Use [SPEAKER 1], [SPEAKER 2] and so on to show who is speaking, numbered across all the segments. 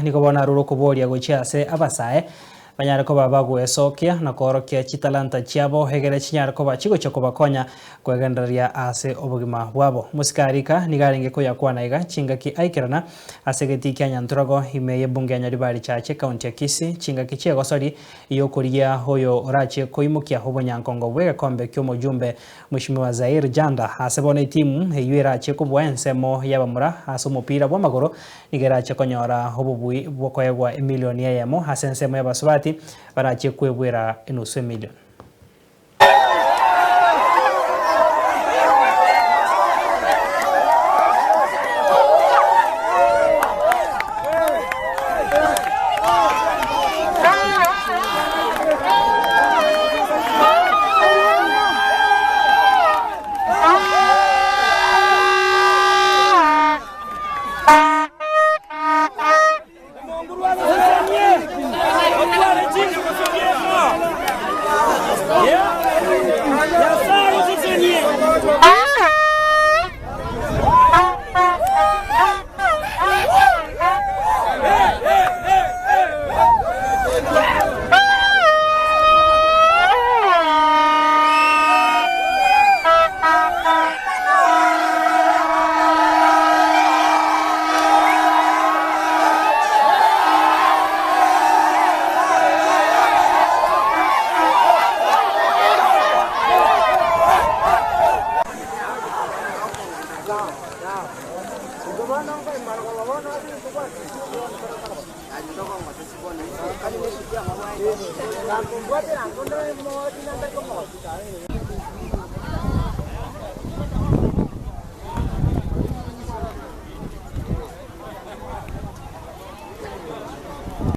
[SPEAKER 1] niko bona ruro kuboria gochiase abasae banyare ko baba gwesokia na korokia chitalanta chiabo hegere chinyare ko bachigo choko bakonya kwegenderia ase obugima bwabo musikarika nigarenge ko yakwana iga chingaki aikirana asegeti Kenya ntrogo imeye bunge ya Nyaribari chache county ya Kisii chingaki chego sori iyokuria hoyo orache koimukia hobonyankongo bwega kombe kyomo jumbe Mheshimiwa Zair Janda asebone timu heyirache kubwensemo yabamura aso mupira bwamagoro nigerache konyora hobubui bwokoyegwa emilioni yemo hasensemo yabasubati barache kwebwera enusu million.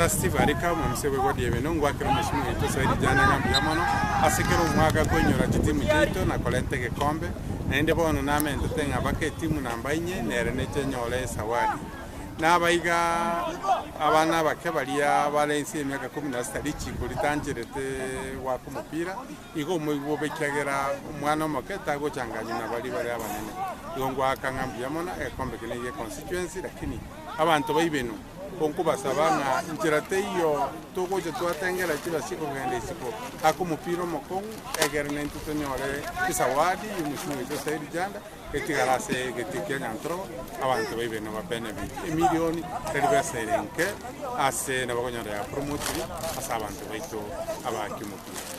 [SPEAKER 2] Steve Arika mumsebe kwa dieveno ngwakira Mheshimiwa wetu Zair Janda ngambiamono asikero mwaga kwenyora timu jeto na kolente ke kombe naende bono name ndotenga bake timu namba 4 nere nechenyole sawadi nabaiga abana bake balia balensi emyaka 16 lichi kulitanjirete wa kumupira igo muibo bekyagera umwana omoketa go changanya na bali abanene yongwa akangambiamono ekombe kene constituency lakini abantu baibeno konkuba sabanga injirate iyo togo je twatengera kiba siko ngende siko akumupira mokong egerne ntutonyore kisawadi Mheshimiwa wetu Zair Janda etigarase getikia ntro abantu baibeno babenefit emilioni eribaserenke ase nabagonyora ya promote asa abantu baito abakimupira